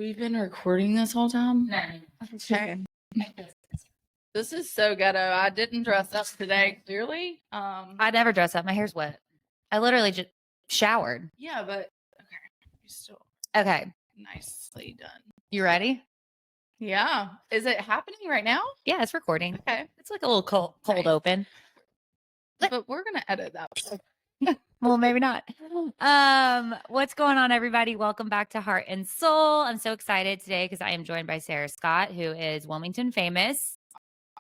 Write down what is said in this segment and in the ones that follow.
We've been recording this whole time? No. Okay. This is so ghetto. I didn't dress up today, clearly. I never dress up. My hair's wet. I literally just showered. Yeah, but okay. You're still Okay. nicely done. You ready? Yeah. Is it happening right now? Yeah, it's recording. Okay. It's like a little cold Nice. open. But we're gonna edit that. Well, maybe not. What's going on, everybody? Welcome back to Heart and Soul. I'm so excited today because I am joined by Sarah Scott, who is Wilmington famous.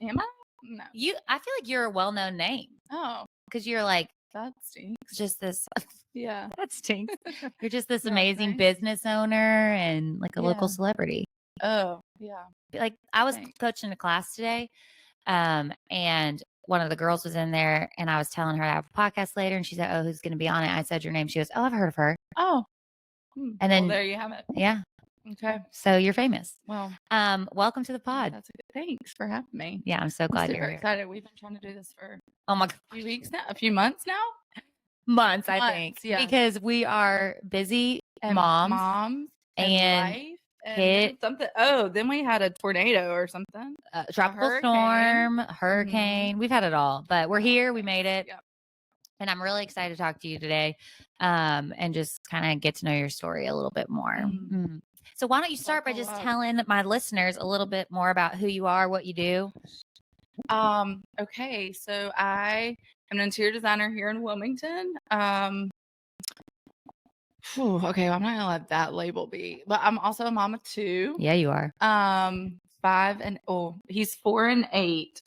Am I? No. I feel like you're a well-known name Oh, because you're like that stinks. just this. Yeah. That stinks. You're just this No, amazing thanks. business owner and like a local Yeah. celebrity. Oh, yeah. Like I was Thanks. coaching a class today, and one of the girls was in there, and I was telling her I have a podcast later, and she said, "Oh, who's going to be on it?" I said your name. She goes, "Oh, I've heard of her." Oh. And Well, then there you have it. yeah, Okay. so you're famous. Well, Welcome to the pod. that's a good. Thanks for having me. Yeah, I'm so I'm glad super you're here. excited. We've been trying to do this for Oh my God, a few weeks now, a few months now. months I Months, think, yeah. because we are busy And moms and and life and hit- then something. Oh, then we had a tornado or something. tropical hurricane. storm, hurricane. We've had it all, but we're here. We made it. Yeah. And I'm really excited to talk to you today, and just kind of get to know your story a little bit more. Mm. So why don't you start by Buckle just up. telling my listeners a little bit more about who you are, what you do? Okay, so I am an interior designer here in Wilmington. Okay, well, I'm not gonna let that label be, but I'm also a mom of two. Yeah, you are. 5 and he's 4 and 8.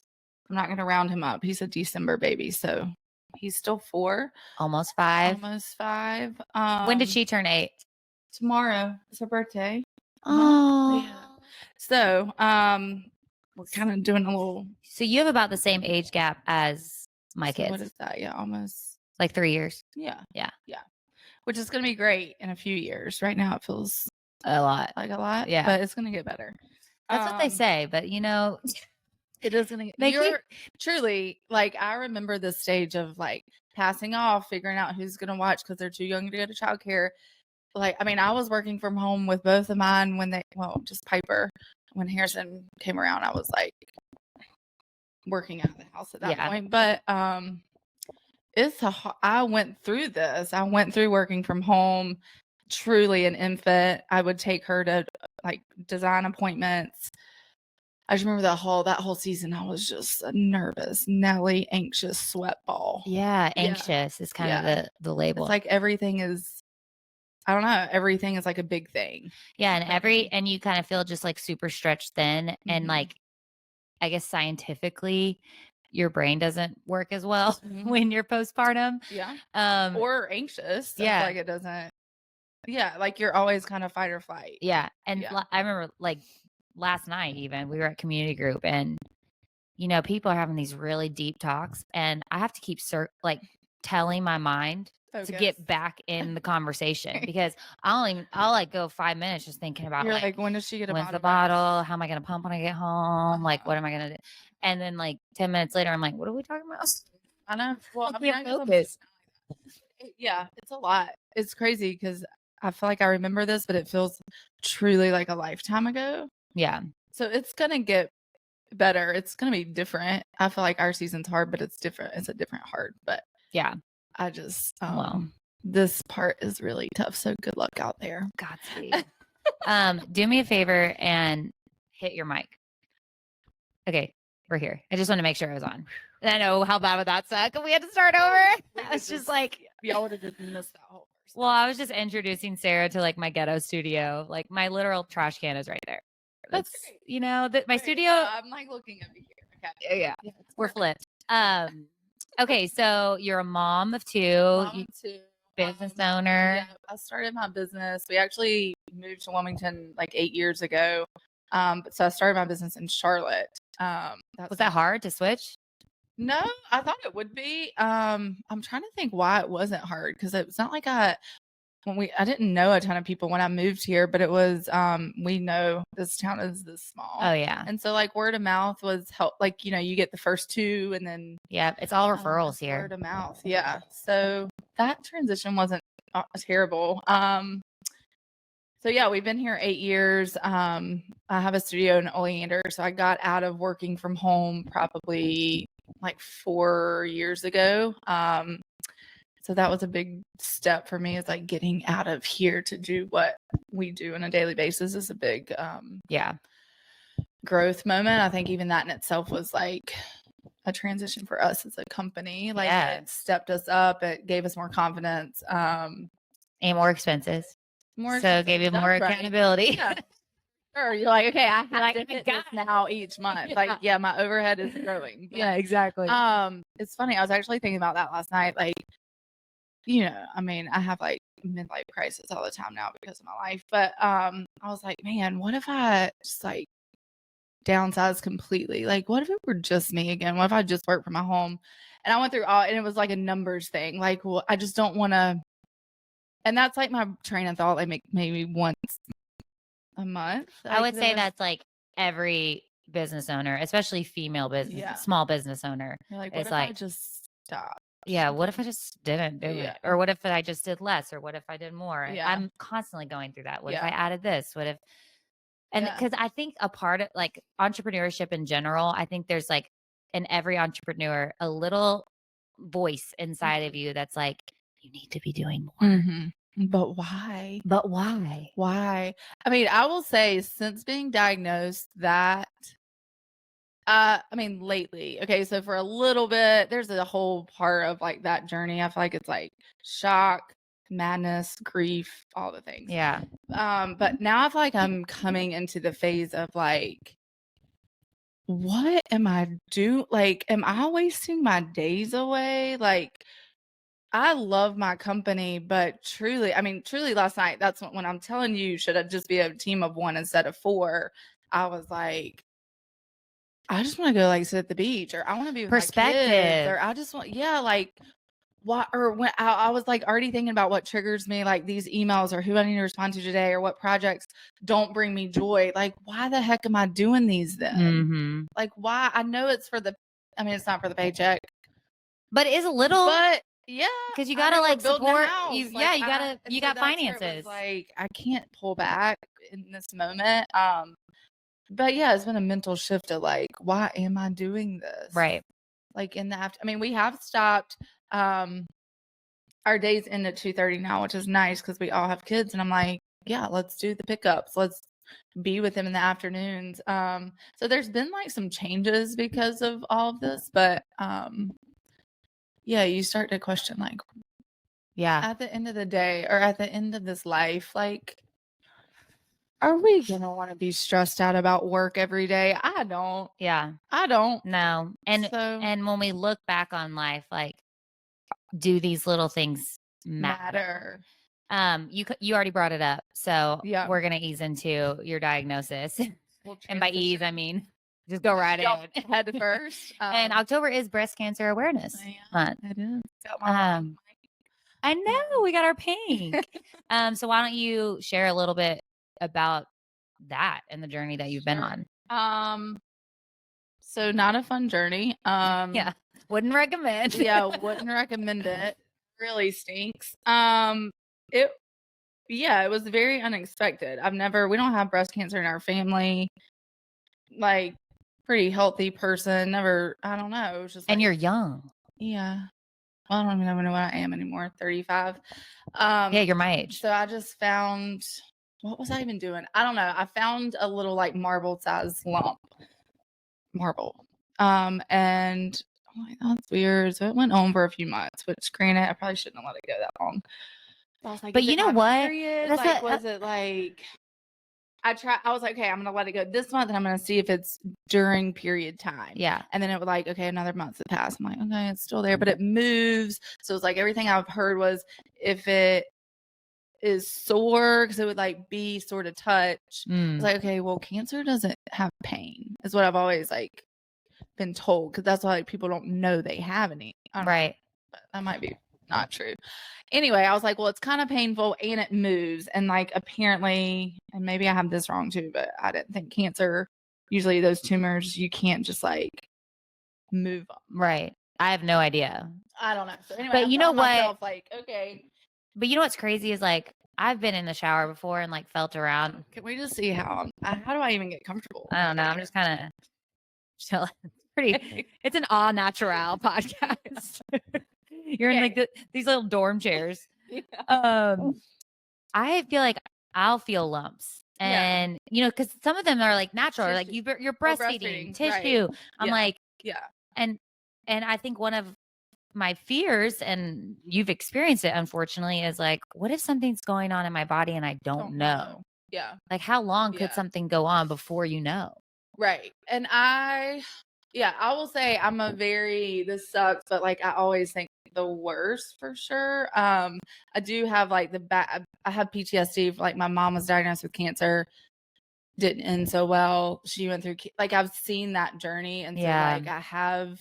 I'm not gonna round him up. He's a December baby, so he's still 4, Almost 5. almost 5. When did she turn 8? Tomorrow? It's her birthday. Oh, Yeah. So, we're kind of doing a little. So you have about the same age gap as my So kids, what is that? Yeah, almost. like 3 years. Yeah. Yeah. Which is gonna be great in a few years. Right now, it feels A lot. like a lot. Yeah. But it's gonna get better. That's what they say, but you know, It is gonna get. They keep- You're truly like, I remember the stage of like passing off, figuring out who's gonna watch because they're too young to go to childcare. Like, I mean, I was working from home with both of mine when just Piper. When Harrison came around, I was like working out of the house at that Yeah. point. But I went through this. I went through working from home, truly an infant. I would take her to like design appointments. I just remember that whole season. I was just a nervous, Nelly, anxious sweat ball. yeah, anxious is kind of the label. It's like everything is, I don't know, everything is like a big thing. Yeah, and you kind of feel just like super stretched thin, and Mhm. like I guess scientifically your brain doesn't work as well Mhm. when you're postpartum. Yeah. Um Or anxious. It's yeah. like it doesn't. Yeah, like you're always kind of fight or flight. yeah, and Yeah. I remember like last night even we were at community group, and you know people are having these really deep talks, and I have to keep telling my mind to get back in the conversation because I'll like go 5 minutes just thinking about You're like, when does she get a when's the bottle? bottle? How am I going to pump when I get home? Like, what am I going to do? And then like 10 minutes later, I'm like, what are we talking about? I know. Well, I I mean, can't I guess I'm focus. yeah, it's a lot. It's crazy because I feel like I remember this, but it feels truly like a lifetime ago. Yeah. So it's gonna get better. It's gonna be different. I feel like our season's hard, but it's different. It's a different hard. But Yeah. I just Well. this part is really tough. So good luck out there. Godspeed. Do me a favor and hit your mic. Okay, we're here. I just want to make sure I was on. I know how bad would that suck. We had to start over. I was just like, y'all would have just missed that whole person. well, I was just introducing Sarah to like my ghetto studio. Like my literal trash can is right there. That's It's, great. you know, my Wait, studio. I'm like looking over here. Okay. Yeah, it's we're perfect. flipped. Okay, so you're a mom of 2, Mom of 2. business owner. Yeah, I started my business. We actually moved to Wilmington like 8 years ago. So I started my business in Charlotte. Was that hard to switch? No, I thought it would be. I'm trying to think why it wasn't hard because it's not like I didn't know a ton of people when I moved here, but it was we know this town is this small. Oh yeah. And so like word of mouth was help, like, you know, you get the first 2 and then Yeah, it's all referrals here. word of mouth. Yeah. So that transition wasn't terrible. So yeah, we've been here 8 years. I have a studio in Oleander, so I got out of working from home probably like 4 years ago. So that was a big step for me, is like getting out of here to do what we do on a daily basis is a big growth moment. I think even that in itself was like a transition for us as a company. Like it stepped us up, it gave us more confidence. And more expenses. So it gave you more accountability. Yeah. Sure. You're like, okay, I have to hit this now each month. Yeah. Like, yeah, my overhead is growing. But, yeah, exactly. It's funny. I was actually thinking about that last night. Like, you know, I mean, I have like midlife crisis all the time now because of my life. But I was like, man, what if I just like downsize completely? Like, what if it were just me again? What if I just worked from my home? And I went through all, and it was like a numbers thing. Like, well, I just don't want to. And that's like my train of thought. Like maybe once a month. I would say that's like every business owner, especially female business, small business owner. You're like, what if I just stop? Yeah, what if I just didn't do it? Or what if I just did less? Or what if I did more? Yeah. I'm constantly going through that. What if I added this? What if, and because I think a part of like entrepreneurship in general, I think there's like in every entrepreneur, a little voice inside of you that's like, you need to be doing more. Mm-hmm. But why? Why? I mean, I will say since being diagnosed that, I mean, lately, okay, so for a little bit, there's a whole part of like that journey. I feel like it's like shock, madness, grief, all the things. Yeah. But now I feel like I'm coming into the phase of like, what am I doing? Like, am I wasting my days away? Like, I love my company, but truly, I mean, truly last night, that's when I'm telling you, should it just be a team of 1 instead of 4? I was like, I just want to go like sit at the beach, or I want to be with my kids, or I just want, like what, or when I was like already thinking about what triggers me, like these emails or who I need to respond to today, or what projects don't bring me joy. Like, why the heck am I doing these then? Mm-hmm. Like, why? I know it's for the, I mean, it's not for the paycheck, but it is a little, but yeah, because you gotta like support you. Like, yeah, you got finances. Like, I can't pull back in this moment. But yeah, it's been a mental shift of like, why am I doing this? Right. Like in the after, I mean, we have stopped. Our days end at 2:30 now, which is nice because we all have kids, and I'm like, yeah, let's do the pickups. Let's be with them in the afternoons. So there's been like some changes because of all of this, but yeah, you start to question like, at the end of the day, or at the end of this life, like, are we gonna want to be stressed out about work every day? I don't. Yeah. I don't. No. And and when we look back on life, like, do these little things matter? You already brought it up, so we're gonna ease into your diagnosis. And by ease, I mean just go right in head first. And October is Breast Cancer Awareness Month. It is. I know we got our pink. So why don't you share a little bit about that and the journey that you've been on? So not a fun journey. Yeah, wouldn't recommend. Wouldn't recommend it. Really stinks. It was very unexpected. We don't have breast cancer in our family. Like, pretty healthy person. I don't know. It was just and like, you're young. Yeah. Well, I don't even know what I am anymore. 35. Yeah, you're my age. So I just found, what was I even doing? I don't know. I found a little like marble size lump. And I'm like, that's weird. So it went on for a few months, which granted, I probably shouldn't have let it go that long. But I was like, but you know what? Was it like, I was like, okay, I'm going to let it go this month, and I'm going to see if it's during period time. Yeah. And then it was like, okay, another month had passed. I'm like, okay, it's still there, but it moves. So it's like everything I've heard was if it is sore, because it would like be sort of touch. It's like, okay, well, cancer doesn't have pain, is what I've always like been told, because that's why like people don't know they have any. Right. But that might be not true. Anyway, I was like, well, it's kind of painful and it moves, and like apparently, and maybe I have this wrong too, but I didn't think cancer, usually those tumors, you can't just like move them. Right. I have no idea. I don't know. So anyway, but you know what? Like, okay. But you know what's crazy is like, I've been in the shower before and like felt around. Can we just see how do I even get comfortable? I don't know. I'm just kind of chilling. It's an all natural podcast. You're in like these little dorm chairs. Yeah. I feel like I'll feel lumps. And because some of them are like natural, or like you're breastfeeding tissue. Right. I'm like, and I think one of my fears, and you've experienced it, unfortunately, is like, what if something's going on in my body and I don't know? Yeah. Like, how long could something go on before you know? Right. And I will say this sucks, but like I always think the worst for sure. I do have like I have PTSD. Like my mom was diagnosed with cancer, didn't end so well. She went through like I've seen that journey, and so like I have.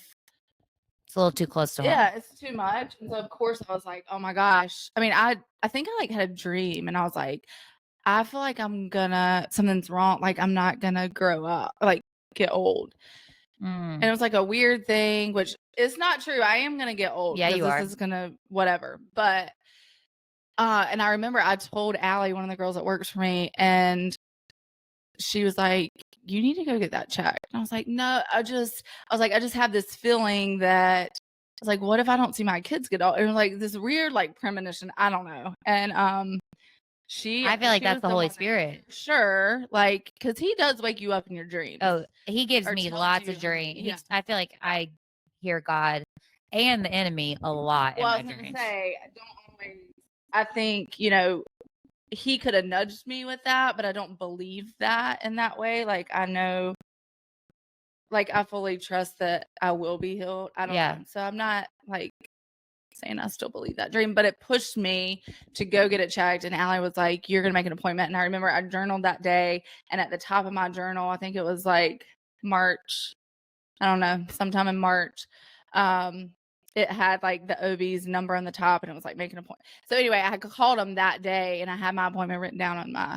It's a little too close to home. Yeah, it's too much. And so of course I was like, oh my gosh. I mean, I think I like had a dream, and I was like, I feel like something's wrong. Like I'm not gonna grow up, like get old. And it was like a weird thing, which is not true. I am gonna get old. Yeah, you are. This is gonna whatever. But and I remember I told Allie, one of the girls that works for me, and she was like, you need to go get that checked. And I was like, no, I just have this feeling that I was like, what if I don't see my kids get old? And it was like this weird like premonition. I don't know. And I feel like that's the Holy Spirit. Sure. Like, because he does wake you up in your dreams. Oh, he gives me lots of dreams. Yeah. I feel like I hear God and the enemy a lot in my dreams. I think, he could have nudged me with that, but I don't believe that in that way. Like, I know, like, I fully trust that I will be healed. I don't know. So I'm not like saying I still believe that dream, but it pushed me to go get it checked. And Allie was like, you're going to make an appointment. And I remember I journaled that day, and at the top of my journal, I think it was like March, I don't know, sometime in March, it had like the OB's number on the top, and it was like make an appointment. So anyway, I called them that day, and I had my appointment written down on my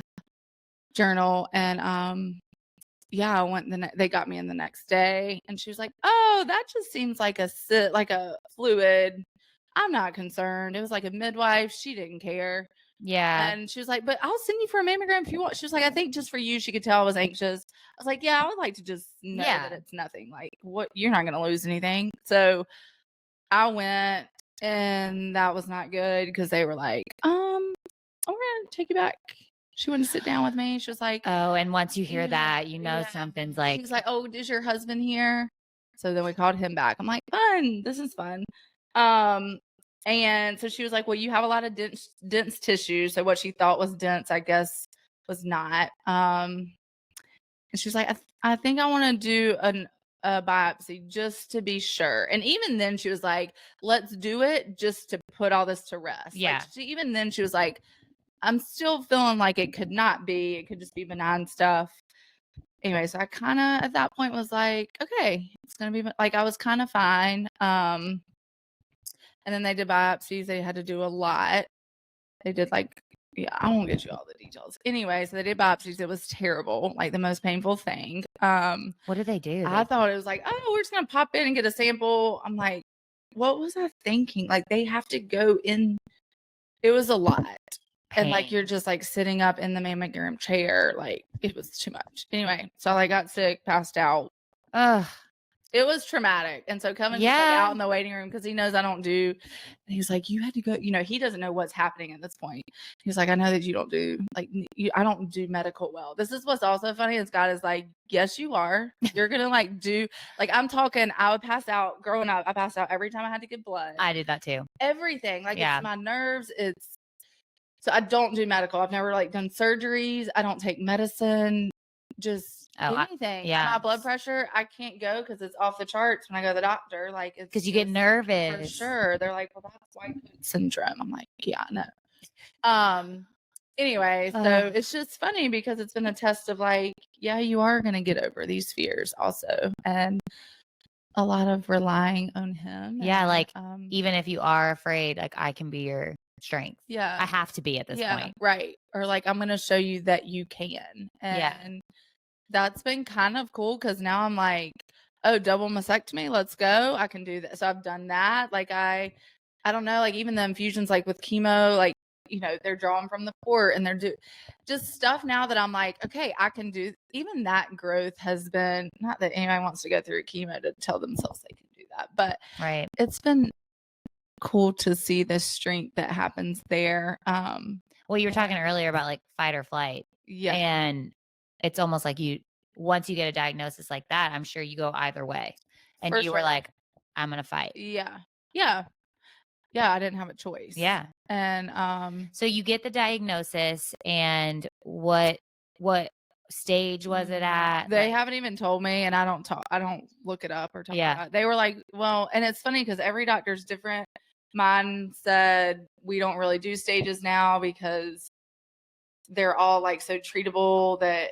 journal. And I went they got me in the next day, and she was like, oh, that just seems like a fluid. I'm not concerned. It was like a midwife. She didn't care. Yeah. And she was like, but I'll send you for a mammogram if you want. She was like, I think just for you, she could tell I was anxious. I was like, yeah, I would like to just know that it's nothing. Like, what, you're not going to lose anything. So I went, and that was not good, because they were like, we're going to take you back. She wouldn't sit down with me. She was like, oh, and once you hear that, something's like. She's like, oh, is your husband here? So then we called him back. I'm like, fun. This is fun. And so she was like, well, you have a lot of dense tissue. So what she thought was dense, I guess, was not. And she was like, I think I want to do a biopsy just to be sure. And even then she was like, let's do it just to put all this to rest. Yeah. Like, even then she was like, I'm still feeling like it could not be. It could just be benign stuff. Anyway, so I kind of at that point was like, okay, it's going to be like, I was kind of fine. And then they did biopsies. They had to do a lot. They did I won't get you all the details. Anyway, so they did biopsies. It was terrible, like the most painful thing. What did they do? I thought it was like, oh, we're just going to pop in and get a sample. I'm like, what was I thinking? Like, they have to go in. It was a lot. Pain. And like, you're just like sitting up in the mammogram chair. Like, it was too much. Anyway, so I got sick, passed out. Ugh. It was traumatic. And so coming just like out in the waiting room, because he knows I don't do, and he's like, you had to go, he doesn't know what's happening at this point. He's like, I know that you don't do, like, I don't do medical well. This is what's also funny is God is like, yes, you are. You're going to like do, like, I'm talking, I would pass out growing up. I passed out every time I had to give blood. I did that too. Everything. Like, it's my nerves. So I don't do medical. I've never like done surgeries. I don't take medicine. Just anything. My blood pressure, I can't go because it's off the charts when I go to the doctor. Like, it's because you get nervous. For sure. They're like, well, that's white coat syndrome. I'm like, yeah, no. Anyway, so it's just funny because it's been a test of like, yeah, you are going to get over these fears also. And a lot of relying on him. Yeah. And, like, even if you are afraid, like, I can be your strength. Yeah. I have to be at this point. Right. Or like, I'm going to show you that you can. And that's been kind of cool, because now I'm like, oh, double mastectomy, let's go. I can do that. So I've done that. Like, I don't know, like even the infusions, like with chemo, like they're drawing from the port and they're just stuff now that I'm like, okay, I can do. Even that growth has been, not that anybody wants to go through chemo to tell themselves they can do that, but right. It's been cool to see the strength that happens there. Well, you were talking earlier about like fight or flight. Yeah. And it's almost like once you get a diagnosis like that, I'm sure you go either way. And you were like, I'm going to fight. Yeah. Yeah. Yeah. I didn't have a choice. Yeah. And so you get the diagnosis, and what stage was it at? They haven't even told me, and I don't look it up or talk about it. They were like, well, and it's funny because every doctor's different. Mine said we don't really do stages now because they're all like so treatable that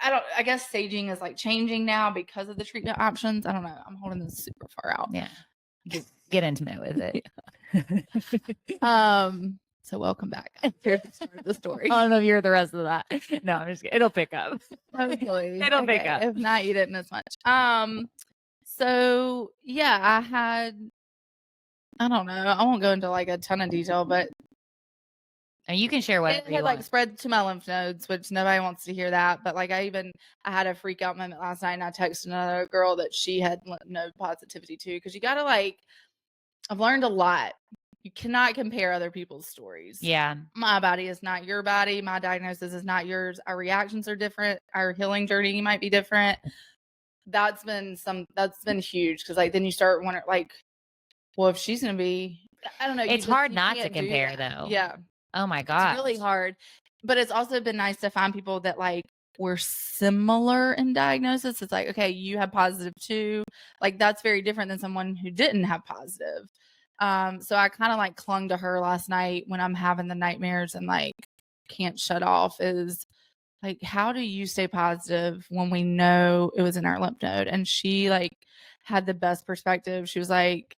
I guess staging is like changing now because of the treatment options. I don't know. I'm holding this super far out. Yeah. Get intimate with it. So welcome back. Here's the start of the story. I don't know if you're the rest of that. No, I'm just kidding. It'll pick up. Hopefully. It'll pick up. If not, you didn't miss much. So yeah, I don't know. I won't go into like a ton of detail, but and you can share whatever it had like spread to my lymph nodes, which nobody wants to hear that. But like I had a freak out moment last night, and I texted another girl that she had lymph node positivity too, because you gotta I've learned a lot. You cannot compare other people's stories. Yeah. My body is not your body. My diagnosis is not yours. Our reactions are different. Our healing journey might be different. That's been huge, because like then you start wondering like, well, if she's gonna be, I don't know. It's hard not to compare though. Yeah. Oh my God. It's really hard. But it's also been nice to find people that like were similar in diagnosis. It's like, okay, you have positive too. Like that's very different than someone who didn't have positive. So I kind of like clung to her last night when I'm having the nightmares and like can't shut off, is like, how do you stay positive when we know it was in our lymph node? And she like had the best perspective. She was like,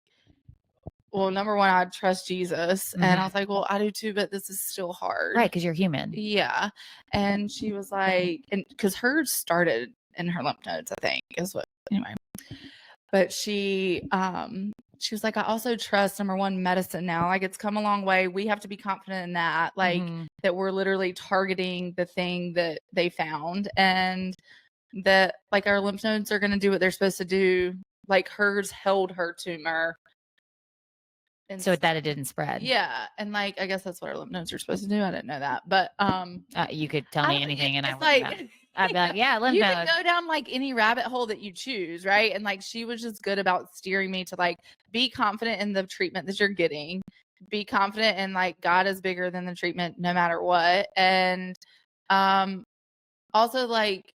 well, number one, I trust Jesus. And I was like, well, I do too, but this is still hard. Right. Because you're human. Yeah. And she was like, and because hers started in her lymph nodes, I think is what, anyway. But she was like, I also trust, number one, medicine now. Like it's come a long way. We have to be confident in that. Like that we're literally targeting the thing that they found, and that like our lymph nodes are going to do what they're supposed to do. Like hers held her tumor. And so that it didn't spread. Yeah. And like, I guess that's what our lymph nodes are supposed to do. I didn't know that. But you could tell me anything and I would like I'd be like, yeah, lymph you node. can go down like any rabbit hole that you choose, right? And like she was just good about steering me to like be confident in the treatment that you're getting. Be confident in like God is bigger than the treatment no matter what. And also like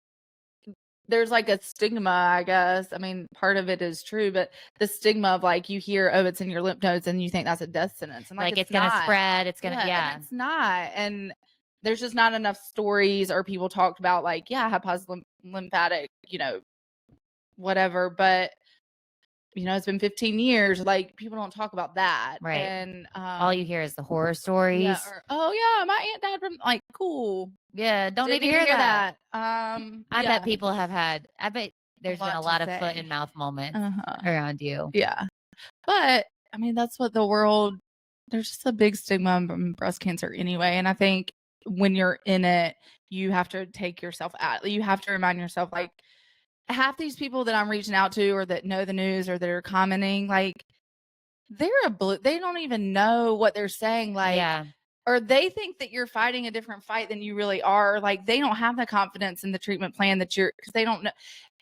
there's like a stigma, I guess. I mean, part of it is true, but the stigma of like you hear, oh, it's in your lymph nodes, and you think that's a death sentence, and like it's gonna spread. It's gonna, and it's not. And there's just not enough stories or people talked about like, yeah, I have positive lymphatic, whatever, but it's been 15 years. Like people don't talk about that, right? And all you hear is the horror stories. Yeah, or, oh yeah, my aunt died from like cool. Yeah, don't need to hear that. I bet people have had. I bet there's been a lot of foot and mouth moments around you. Yeah, but I mean that's what the world. There's just a big stigma from breast cancer anyway, and I think when you're in it, you have to take yourself out. You have to remind yourself like. Half these people that I'm reaching out to or that know the news or that are commenting, like they don't even know what they're saying. Like, yeah. Or they think that you're fighting a different fight than you really are. Like they don't have the confidence in the treatment plan that because they don't know.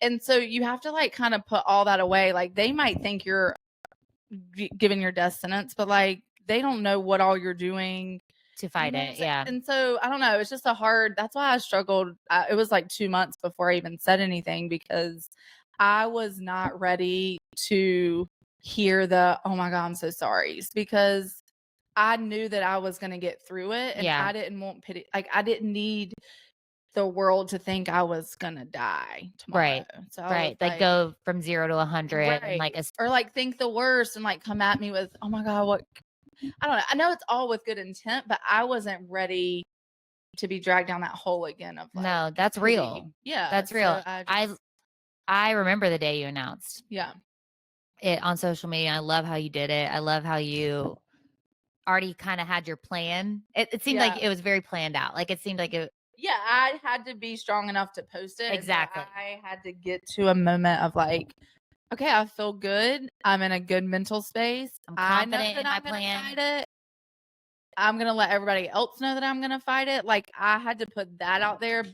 And so you have to like kind of put all that away. Like they might think you're giving your death sentence, but like they don't know what all you're doing to fight it. Yeah. And so I don't know. It's just that's why I struggled. It was like 2 months before I even said anything, because I was not ready to hear oh my God, I'm so sorry. Because I knew that I was going to get through it. And I didn't want pity. Like I didn't need the world to think I was going to die tomorrow. Right. So like go from 0 to 100 right. and like or like think the worst and like come at me with, oh my God, what. I don't know. I know it's all with good intent, but I wasn't ready to be dragged down that hole again. Of like, no, that's real. Yeah, that's real. So I remember the day you announced. Yeah. It on social media. I love how you did it. I love how you already kind of had your plan? It seemed like it was very planned out. Like it seemed like it. Yeah, I had to be strong enough to post it. Exactly. So I had to get to a moment of like, okay, I feel good. I'm in a good mental space. I'm I know confident that in my I'm gonna plan. fight it. I'm gonna let everybody else know that I'm gonna fight it. Like I had to put that out there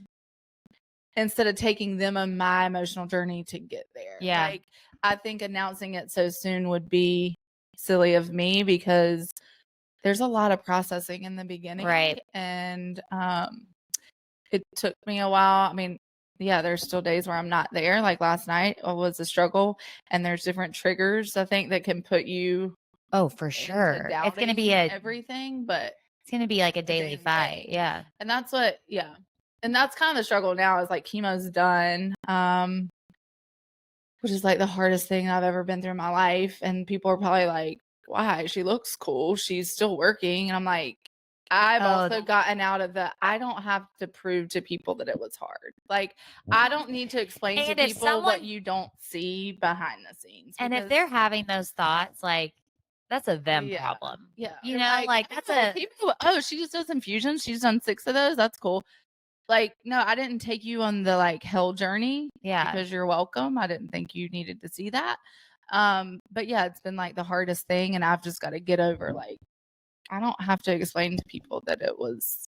instead of taking them on my emotional journey to get there. Yeah. Like I think announcing it so soon would be silly of me because there's a lot of processing in the beginning. Right. And it took me a while. I mean, yeah, there's still days where I'm not there. Like last night was a struggle, and there's different triggers I think that can put you Oh, for sure. It's going to be everything, but it's going to be like a daily fight. Yeah. And that's what, and that's kind of the struggle now is like chemo's done, which is like the hardest thing I've ever been through in my life. And people are probably like, why? She looks cool. She's still working. And I'm like, I've also gotten out of I don't have to prove to people that it was hard. Like, I don't need to explain to people what you don't see behind the scenes. And if they're having those thoughts, like, that's a them problem. Yeah. You know, like that's a people, oh, she just does infusions. She's done 6 of those. That's cool. Like, no, I didn't take you on the like hell journey. Yeah. Because you're welcome. I didn't think you needed to see that. But yeah, it's been like the hardest thing. And I've just got to get over like, I don't have to explain to people that it was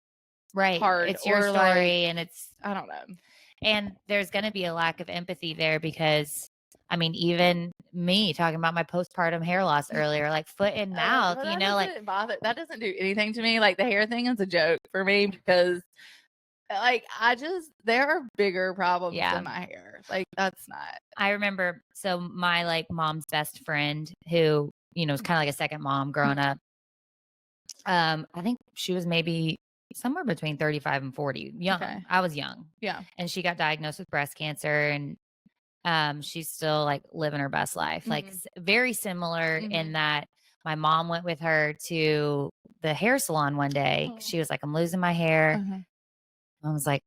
hard. It's your story like, and it's, I don't know. And there's going to be a lack of empathy there because I mean, even me talking about my postpartum hair loss earlier, like foot and mouth, you know, like that doesn't do anything to me. Like the hair thing is a joke for me because like there are bigger problems than my hair. Like that's not. I remember, so my like mom's best friend who, you know, was kind of like a second mom growing up. I think she was maybe somewhere between 35 and 40. Young. Okay. I was young. Yeah. And she got diagnosed with breast cancer and she's still like living her best life. Like very similar in that my mom went with her to the hair salon one day. She was like, I'm losing my hair. I was like,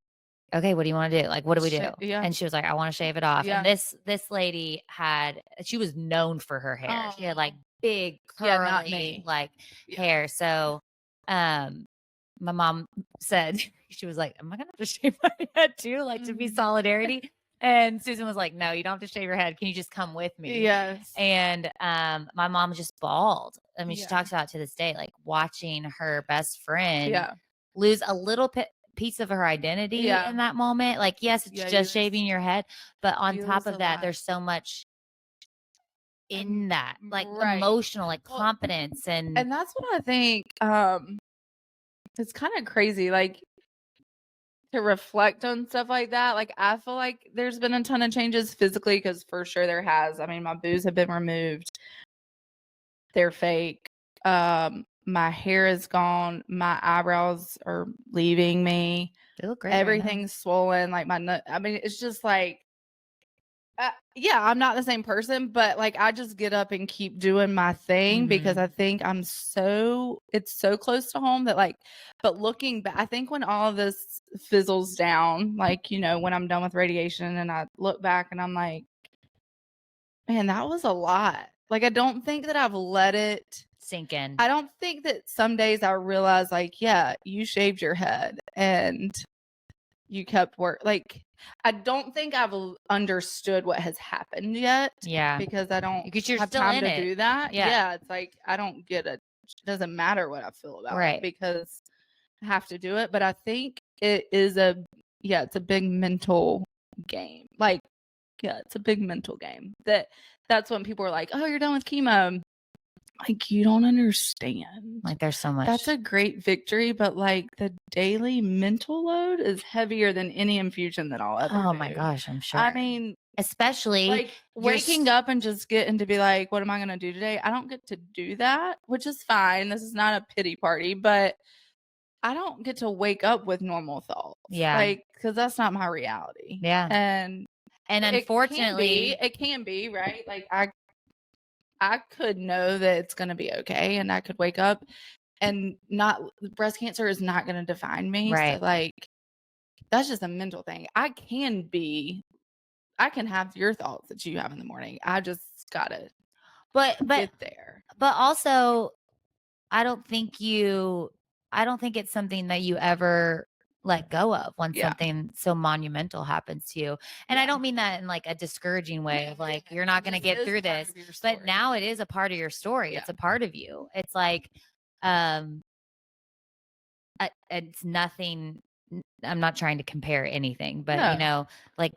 okay, what do you want to do? Like, what do we do? Yeah. And she was like, I want to shave it off. Yeah. And this lady she was known for her hair. She had like big curly like hair. So my mom said, she was like, am I gonna have to shave my head too? Like to be solidarity. And Susan was like, no, you don't have to shave your head. Can you just come with me? Yes. And my mom just bawled. I mean, she talks about to this day, like watching her best friend lose a little piece of her identity in that moment. Like, yes, it's just shaving your head. But on top of that, there's so much in that, like emotional, like confidence. And that's what I think. It's kind of crazy. Like, to reflect on stuff like that. Like I feel like there's been a ton of changes physically because for sure there has. I mean, my boobs have been removed. They're fake. My hair is gone. My eyebrows are leaving me. They look great. Everything's swollen. Like my nut. I mean, it's just like, yeah, I'm not the same person, but like I just get up and keep doing my thing because I think it's so close to home that like, but looking back, I think when all of this fizzles down, like, you know, when I'm done with radiation and I look back and I'm like, man, that was a lot. Like, I don't think that I've let it sink in. I don't think that some days I realize like, yeah, you shaved your head and you kept like, I don't think I've understood what has happened yet. Yeah. Because I don't you're have still time in to do that. Yeah. It's like, I don't get it. It doesn't matter what I feel about it because I have to do it. But I think it is it's a big mental game. Like, yeah, it's a big mental game. That's when people are like, oh, you're done with chemo. Like, you don't understand. Like, there's so much. That's a great victory, but like the daily mental load is heavier than any infusion that I'll ever do. My gosh, I'm sure. I mean, especially like waking up and just getting to be like, what am I going to do today? I don't get to do that, which is fine. This is not a pity party, but I don't get to wake up with normal thoughts. Yeah. Like, because that's not my reality. Yeah. And unfortunately, it can be, right? Like, I could know that it's going to be okay and I could wake up and breast cancer is not going to define me. Right. So like, that's just a mental thing. I can have your thoughts that you have in the morning. I just got to but get there. But also I don't think it's something that you ever let go of when Yeah. something so monumental happens to you. And I Yeah. don't mean that in like a discouraging way of like, you're not going to get through this, but now it is a part of your story. Yeah. It's a part of you. It's like, it's nothing. I'm not trying to compare anything, but No. you know, like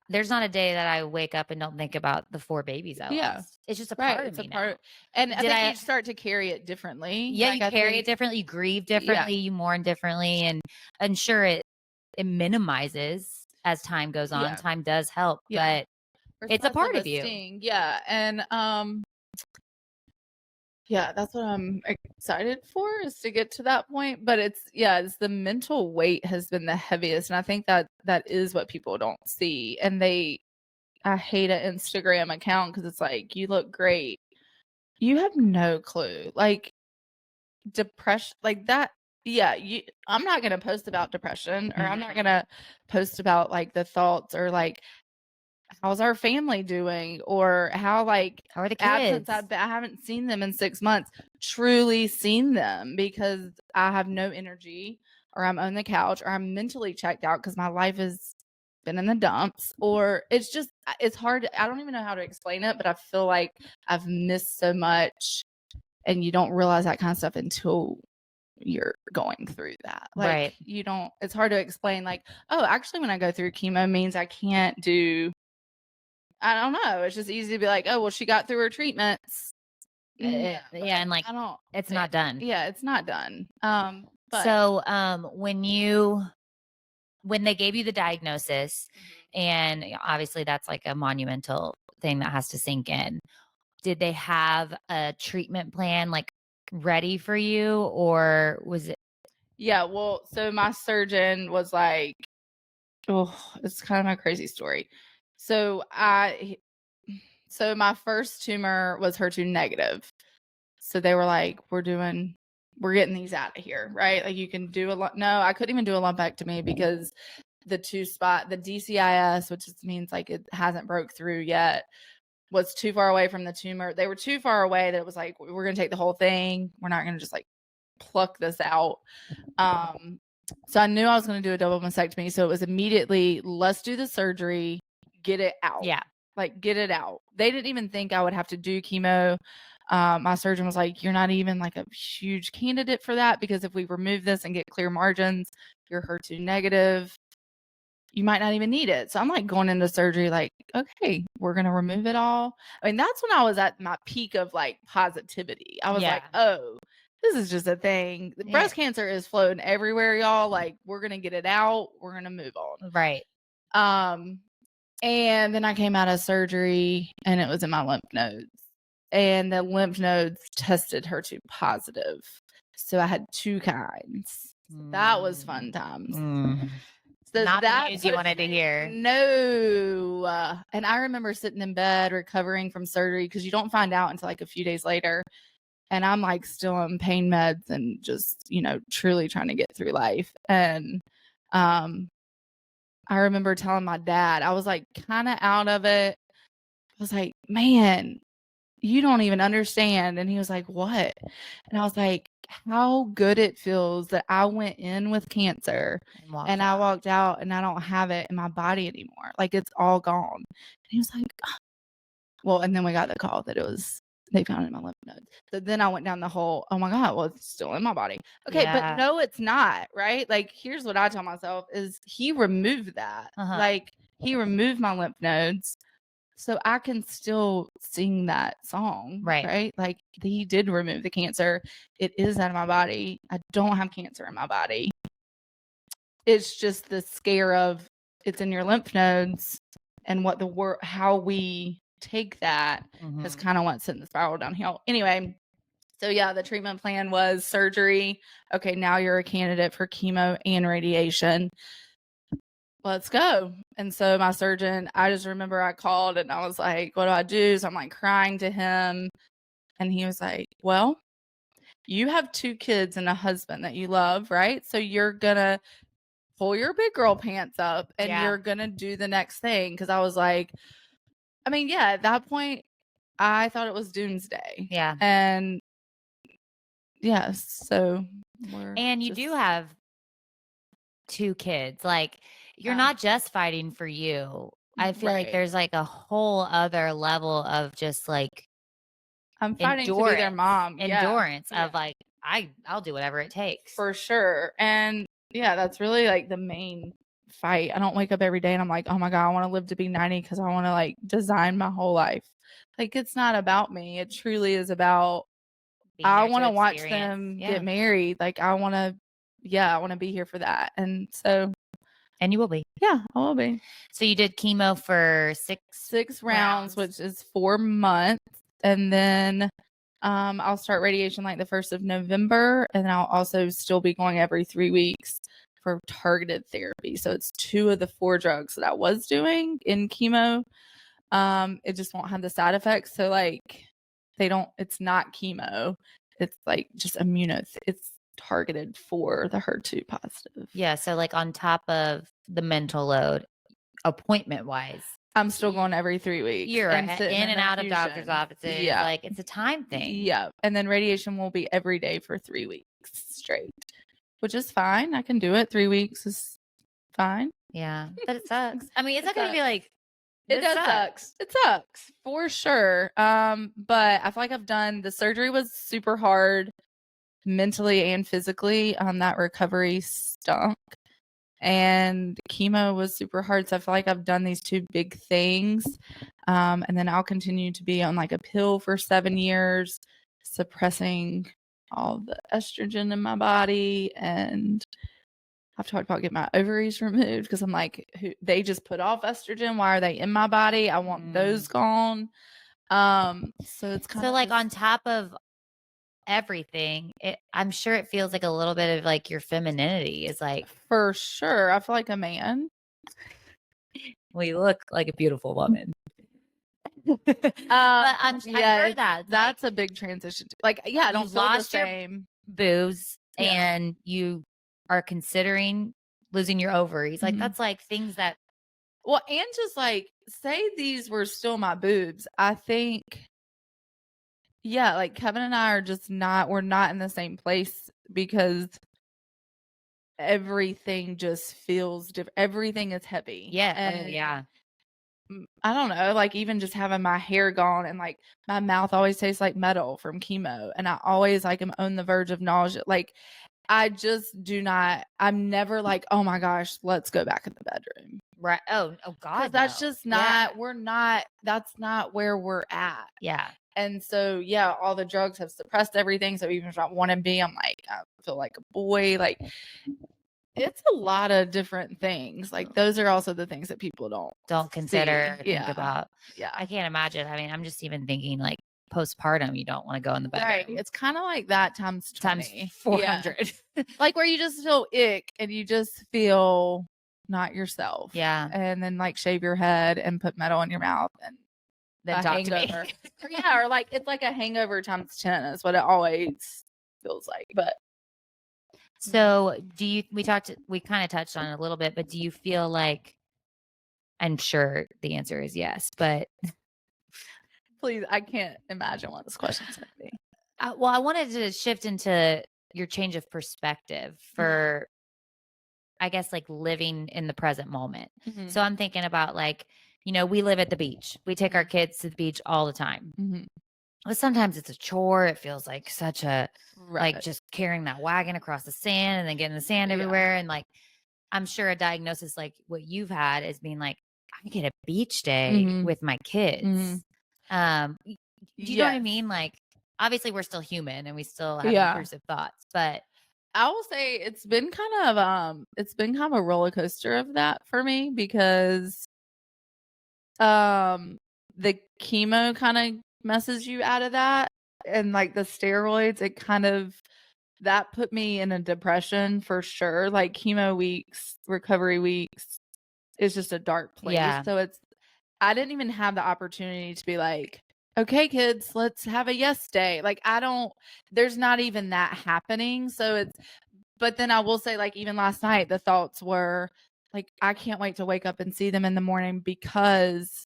there's not a day that I wake up and don't think about the 4 babies I Yeah. lost. It's just a Right. part of It's a me part now. and I Did think I? you start to carry it differently. Yeah, Like, you I carry it think differently, you grieve yeah. differently, you mourn differently, and sure it minimizes as time goes on. Yeah. Time does help, Yeah. but There's it's a less part of of a you. sting. Yeah. And yeah, that's what I'm excited for, is to get to that point. But it's the mental weight has been the heaviest. And I think that is what people don't see. And I hate an Instagram account because it's like, you look great. You have no clue. Like, depression, like that. Yeah, I'm not gonna post about depression, or I'm not gonna post about like the thoughts, or like how's our family doing, or how like How are the absence kids? I haven't seen them in 6 months, truly seen them, because I have no energy, or I'm on the couch, or I'm mentally checked out because my life has been in the dumps, or it's hard. I don't even know how to explain it, but I feel like I've missed so much, and you don't realize that kind of stuff until you're going through that. Like, Right. you don't, it's hard to explain, like, oh, actually when I go through chemo means I can't do, I don't know. It's just easy to be like, oh, well, she got through her treatments. Yeah, and like I don't, it's not done. yeah, it's not done. But So, when they gave you the diagnosis, and obviously that's like a monumental thing that has to sink in. Did they have a treatment plan like ready for you, or was it? yeah, well, so my surgeon was like, oh, it's kind of a crazy story. So my first tumor was HER2 negative. So they were like, we're getting these out of here, right? Like, you can do no, I couldn't even do a lumpectomy because the DCIS, which just means like it hasn't broke through yet, was too far away from the tumor. They were too far away that it was like, we're going to take the whole thing. We're not going to just like pluck this out. So I knew I was going to do a double mastectomy. So it was immediately, let's do the surgery, get it out. Yeah. Like, get it out. They didn't even think I would have to do chemo. My surgeon was like, you're not even like a huge candidate for that, because if we remove this and get clear margins, you're HER2 negative, you might not even need it. So I'm like going into surgery like, okay, we're going to remove it all. I mean, that's when I was at my peak of like positivity. I was like, oh, this is just a thing. The breast cancer is floating everywhere, y'all. Like, we're going to get it out. We're going to move on. Right. And then I came out of surgery and it was in my lymph nodes. And the lymph nodes tested HER2 positive. So I had 2 kinds. So that was fun times. So not the news you wanted to hear. No. And I remember sitting in bed recovering from surgery, because you don't find out until like a few days later. And I'm like still on pain meds and just, truly trying to get through life. And I remember telling my dad, I was like kind of out of it. I was like, man, you don't even understand. And he was like, what? And I was like, how good it feels that I went in with cancer and I walked out and I don't have it in my body anymore. Like, it's all gone. And he was like, oh. Well, and then we got the call that they found it in my lymph nodes. So then I went down the whole, oh my God, well, it's still in my body. Okay, but no, it's not, right? Like, here's what I tell myself is, he removed that. Like, he removed my lymph nodes, so I can still sing that song, right? Like, he did remove the cancer. It is out of my body. I don't have cancer in my body. It's just the scare of it's in your lymph nodes, and how we take that is kind of what sent the spiral downhill. Anyway, so yeah, the treatment plan was surgery. Okay, now you're a candidate for chemo and radiation. Let's go. And so my surgeon, I just remember I called and I was like, what do I do? So I'm like crying to him. And he was like, well, you have 2 kids and a husband that you love, right? So you're going to pull your big girl pants up and you're going to do the next thing. Cause I was like, I mean, yeah, at that point, I thought it was doomsday. Yeah. And Yes. So And you do have 2 kids. Like, you're not just fighting for you. I feel like there's like a whole other level of just like I'm fighting to be their mom. Endurance of like, I'll do whatever it takes. For sure. And yeah, that's really like the main fight. I don't wake up every day and I'm like, oh my God, I want to live to be 90 because I want to like design my whole life. Like, it's not about me. It truly is about, I want to watch them get married. Like, I want to be here for that. And so. And you will be. Yeah, I will be. So you did chemo for six rounds, which is 4 months. And then I'll start radiation like the 1st of November. And I'll also still be going every 3 weeks for targeted therapy. So it's 2 of the 4 drugs that I was doing in chemo. It just won't have the side effects. So like it's not chemo. It's like just it's targeted for the HER2 positive. Yeah. So like on top of the mental load, appointment wise, I'm still going every 3 weeks. You're in and out of doctor's offices. Yeah. Like, it's a time thing. Yeah. And then radiation will be every day for 3 weeks straight, which is fine. I can do it. 3 weeks is fine. Yeah. But it sucks. I mean, it's not going to be like, it does suck. It sucks for sure. But I feel like the surgery was super hard mentally and physically. That recovery stunk. And chemo was super hard. So I feel like I've done these 2 big things. And then I'll continue to be on like a pill for 7 years, suppressing all the estrogen in my body. And I've talked about getting my ovaries removed because I'm like, they just put off estrogen. Why are they in my body? I want those gone. So it's kind of like on top of everything, I'm sure it feels like a little bit of like your femininity is like, for sure. I feel like a man. Well, you look like a beautiful woman. But I've heard that's like, a big transition. Like, yeah, I don't feel the same boobs, and you are considering losing your ovaries. Like, that's like things that. Well, and just like, say these were still my boobs, I think. Yeah, like Kevin and I are just we're not in the same place because everything just feels different. Everything is heavy. Yeah. And yeah. I don't know, like even just having my hair gone and like my mouth always tastes like metal from chemo. And I always like am on the verge of nausea. Like I just I'm never like, oh my gosh, let's go back in the bedroom. Right. Oh God. That's just not, that's not where we're at. Yeah. And so, yeah, all the drugs have suppressed everything. So even if I want to be, I'm like, I feel like a boy. Like, it's a lot of different things. Like, those are also the things that people don't consider, think about. Yeah. I can't imagine. I mean, I'm just even thinking like postpartum, you don't want to go in the bedroom. Right. It's kind of like that times 20. Times 400. Yeah. Like where you just feel ick and you just feel not yourself. Yeah. And then like shave your head and put metal in your mouth and then talk to me. Yeah, or like it's like a hangover times 10 is what it always feels like. But so we kind of touched on it a little bit, but do you feel like, I'm sure the answer is yes, but please, I can't imagine what this question's going to be. Well, I wanted to shift into your change of perspective for, I guess, like living in the present moment. Mm-hmm. So I'm thinking about like, we live at the beach. We take our kids to the beach all the time. Mm-hmm. But sometimes it's a chore. It feels like such a, like just carrying that wagon across the sand and then getting the sand everywhere. And like, I'm sure a diagnosis like what you've had is being like, I get a beach day with my kids. Mm-hmm. Do you know what I mean? Like, obviously we're still human and we still have intrusive thoughts, but I will say it's been kind of a roller coaster of that for me because the chemo kind of messes you out of that, and like the steroids, it kind of that put me in a depression for sure. Like chemo weeks, recovery weeks is just a dark place. Yeah. So I didn't even have the opportunity to be like, okay, kids, let's have a yes day. Like there's not even that happening. So but then I will say, like, even last night, the thoughts were like, I can't wait to wake up and see them in the morning because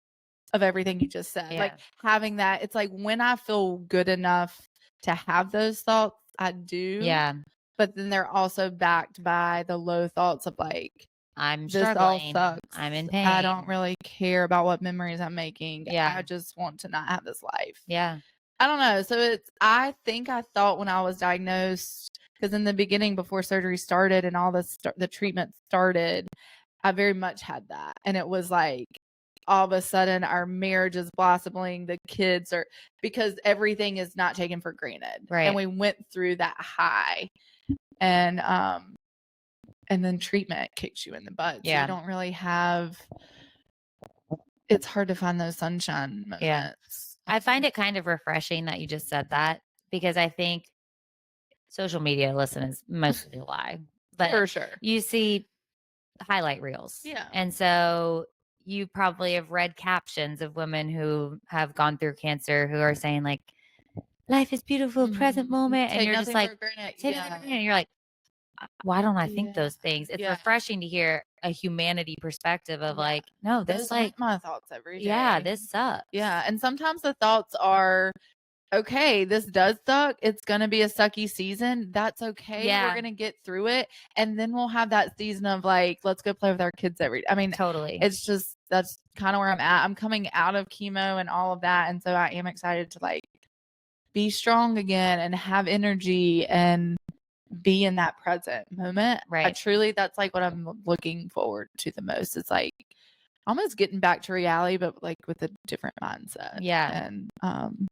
of everything you just said. Yeah. Like having that, it's like when I feel good enough to have those thoughts, I do. Yeah. But then they're also backed by the low thoughts of like, I'm this all struggling. sucks. I'm in pain. I don't really care about what memories I'm making. Yeah. I just want to not have this life. Yeah. I don't know. So I think I thought when I was diagnosed, because in the beginning, before surgery started and all this, the treatment started, I very much had that. And it was like, all of a sudden our marriage is blossoming, the kids are, because everything is not taken for granted. Right. And we went through that high. And then treatment kicks you in the butt. So Yeah. you don't really have, it's hard to find those sunshine moments. Yeah. I find it kind of refreshing that you just said that, because I think social media, listen, is mostly a lie. But for sure. You see highlight reels. Yeah. And so you probably have read captions of women who have gone through cancer who are saying like, life is beautiful, present moment. And you're just like, and you're like, why don't I think those things? It's refreshing to hear a humanity perspective of like, no, this like my thoughts every day. Yeah, this sucks. Yeah. And sometimes the thoughts are, okay, this does suck. It's going to be a sucky season. That's okay. Yeah. We're going to get through it. And then we'll have that season of like, let's go play with our kids every day. I mean, Totally. It's just, that's kind of where I'm at. I'm coming out of chemo and all of that. And so I am excited to like be strong again and have energy and be in that present moment. Right. Truly, that's like what I'm looking forward to the most. It's like almost getting back to reality, but like with a different mindset. Yeah. And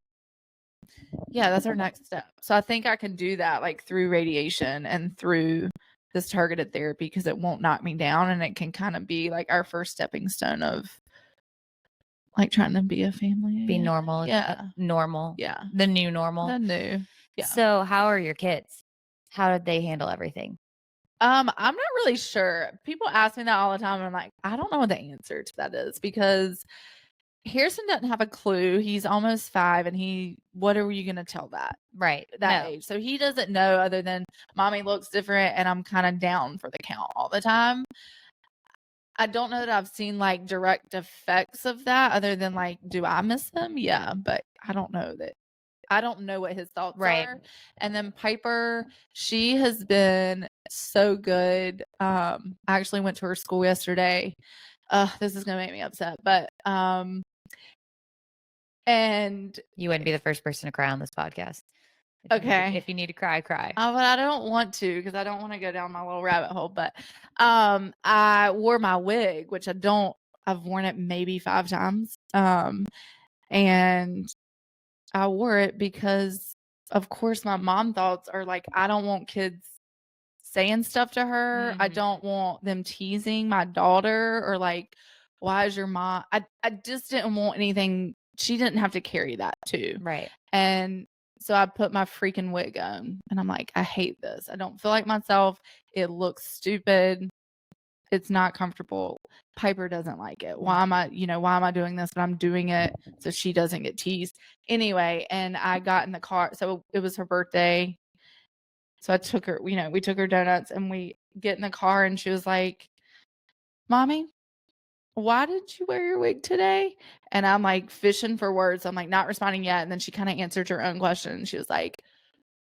yeah, that's our next step. So I think I can do that like through radiation and through this targeted therapy, because it won't knock me down, and it can kind of be like our first stepping stone of like trying to be a family. Be normal. Yeah. Normal. Yeah. The new normal. The new. Yeah. So how are your kids? How did they handle everything? I'm not really sure. People ask me that all the time, and I'm like, I don't know what the answer to that is, because Harrison doesn't have a clue. He's almost 5, and what are you going to tell that? Right. That age. So he doesn't know, other than mommy looks different and I'm kind of down for the count all the time. I don't know that I've seen like direct effects of that, other than like, do I miss him? Yeah. But I don't know what his thoughts are. And then Piper, she has been so good. I actually went to her school yesterday. This is gonna make me upset, but and you wouldn't be the first person to cry on this podcast. If you need to cry, cry. But I don't want to, because I don't want to go down my little rabbit hole. But I wore my wig, which I've worn it maybe 5 times. And I wore it because, of course, my mom thoughts are like, I don't want kids saying stuff to her. I don't want them teasing my daughter, or like, why is your mom? I just didn't want anything. She didn't have to carry that too. Right. And so I put my freaking wig on, and I'm like, I hate this. I don't feel like myself. It looks stupid. It's not comfortable. Piper doesn't like it. Why am I doing this? But I'm doing it so she doesn't get teased. Anyway, and I got in the car. So it was her birthday. So I took her, we took her donuts, and we get in the car, and she was like, Mommy, why did you wear your wig today? And I'm like fishing for words. I'm like not responding yet. And then she kind of answered her own question. She was like,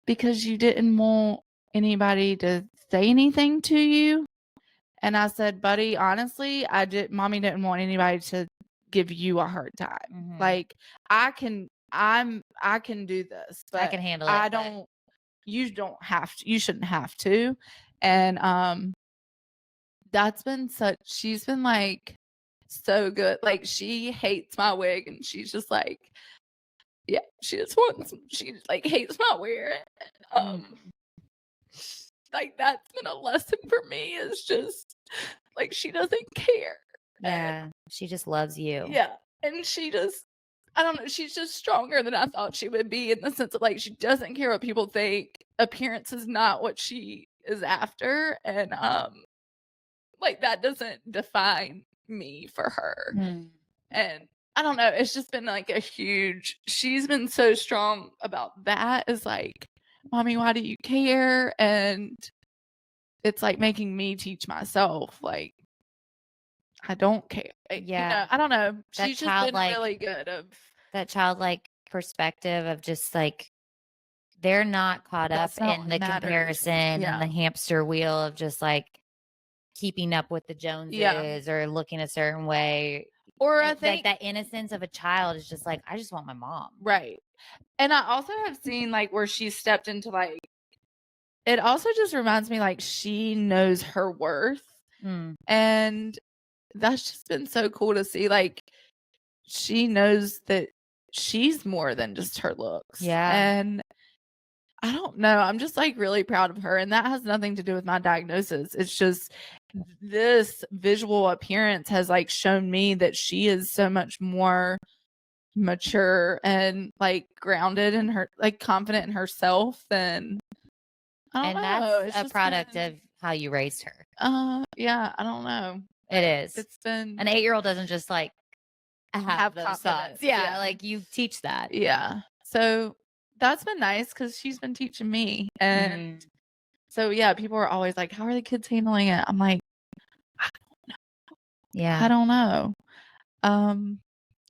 because you didn't want anybody to say anything to you. And I said, buddy, honestly, mommy didn't want anybody to give you a hard time. Like I can do this, but I can handle it. You don't have to, you shouldn't have to. And she's been like so good. Like she hates my wig, and she's just like, yeah, she like hates my wear. Like that's been a lesson for me, is just like she doesn't care. Yeah, she just loves you. Yeah, and I don't know, she's just stronger than I thought she would be, in the sense of like she doesn't care what people think. Appearance is not what she is after, and like that doesn't define me for her. And I don't know, it's just been like she's been so strong about that. Is like, Mommy, why do you care? And it's like making me teach myself, like, I don't care. Yeah. I don't know. She's just been really good. That childlike perspective of just like they're not caught up That's not in what the matters. comparison and the hamster wheel of just like keeping up with the Joneses or looking a certain way. Or I Like think that innocence of a child is just like, I just want my mom. right. And I also have seen like where she stepped into like, it also just reminds me like she knows her worth. And that's just been so cool to see. Like she knows that she's more than just her looks. Yeah. And I don't know. I'm just like really proud of her. And that has nothing to do with my diagnosis. It's just this visual appearance has like shown me that she is so much more mature and like grounded in her, like confident in herself than I don't know. That's a product of how you raised her. Yeah, I don't know. It is. It's been an 8-year-old doesn't just like have those thoughts. Yeah, like you teach that. Yeah. So that's been nice because she's been teaching me. And so yeah, people are always like, how are the kids handling it? I'm like, I don't know. Yeah. I don't know.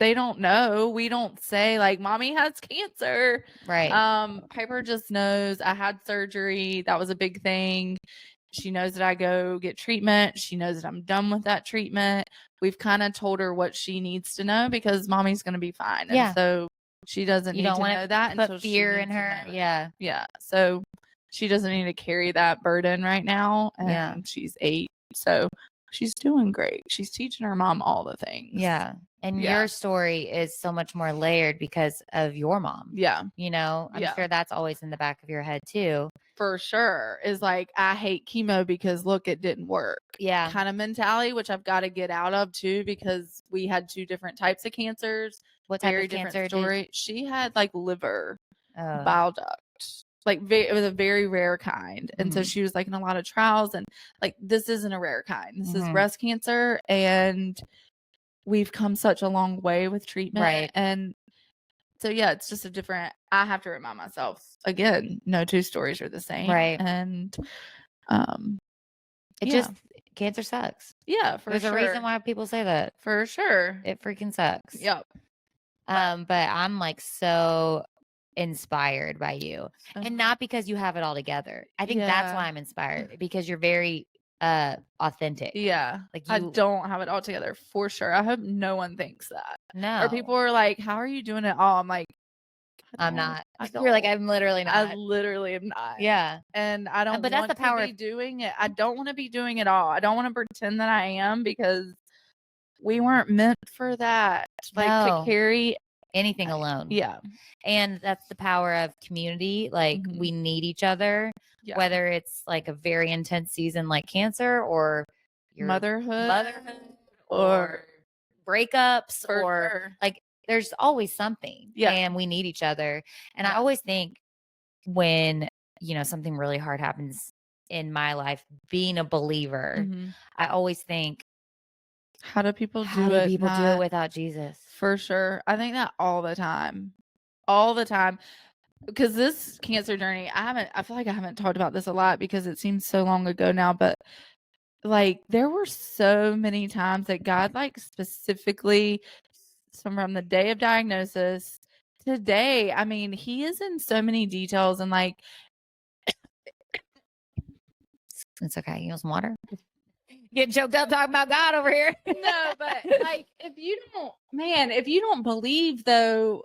They don't know. We don't say like mommy has cancer. Right. Piper just knows I had surgery. That was a big thing. She knows that I go get treatment. She knows that I'm done with that treatment. We've kind of told her what she needs to know because mommy's going to be fine. Yeah. And so she doesn't need to know that until fear in her. Yeah. Yeah. So she doesn't need to carry that burden right now. And she's 8. So she's doing great. She's teaching her mom all the things. Yeah. And your story is so much more layered because of your mom. Yeah. You know, I'm sure that's always in the back of your head too. For sure. Is like, I hate chemo because look, it didn't work. Yeah. Kind of mentality, which I've got to get out of too, because we had 2 different types of cancers. What type of cancer? Story. She had like liver, bile duct. Like it was a very rare kind. And so she was like in a lot of trials and like, this isn't a rare kind. This is breast cancer. And we've come such a long way with treatment. Right. And so, yeah, it's just a different, I have to remind myself again, no 2 stories are the same. Right. And, just, cancer sucks. Yeah, for There's sure. a reason why people say that. For sure. It freaking sucks. Yep. But I'm like so inspired by you, and not because you have it all together. I think that's why I'm inspired, because you're very authentic. Yeah. Like I don't have it all together for sure. I hope no one thinks that. No. Or people are like, how are you doing it all? I'm like, I'm not. You're like, I'm literally not. I literally am not. Yeah. And I don't but that's want the power to be doing it. I don't want to be doing it all. I don't want to pretend that I am, because we weren't meant for that. Like to carry anything alone. Yeah. And that's the power of community. Like we need each other, whether it's like a very intense season like cancer or your motherhood or breakups or like there's always something. Yeah. And we need each other. And I always think when, you know, something really hard happens in my life, being a believer, I always think, how do people do how it? do people do it without Jesus? For sure. I think that all the time. All the time. Because this cancer journey, I feel like I haven't talked about this a lot because it seems so long ago now, but like there were so many times that God like specifically from the day of diagnosis today, I mean, he is in so many details and like it's okay. You want some water? Getting choked up talking about God over here. No, but like if you don't believe though,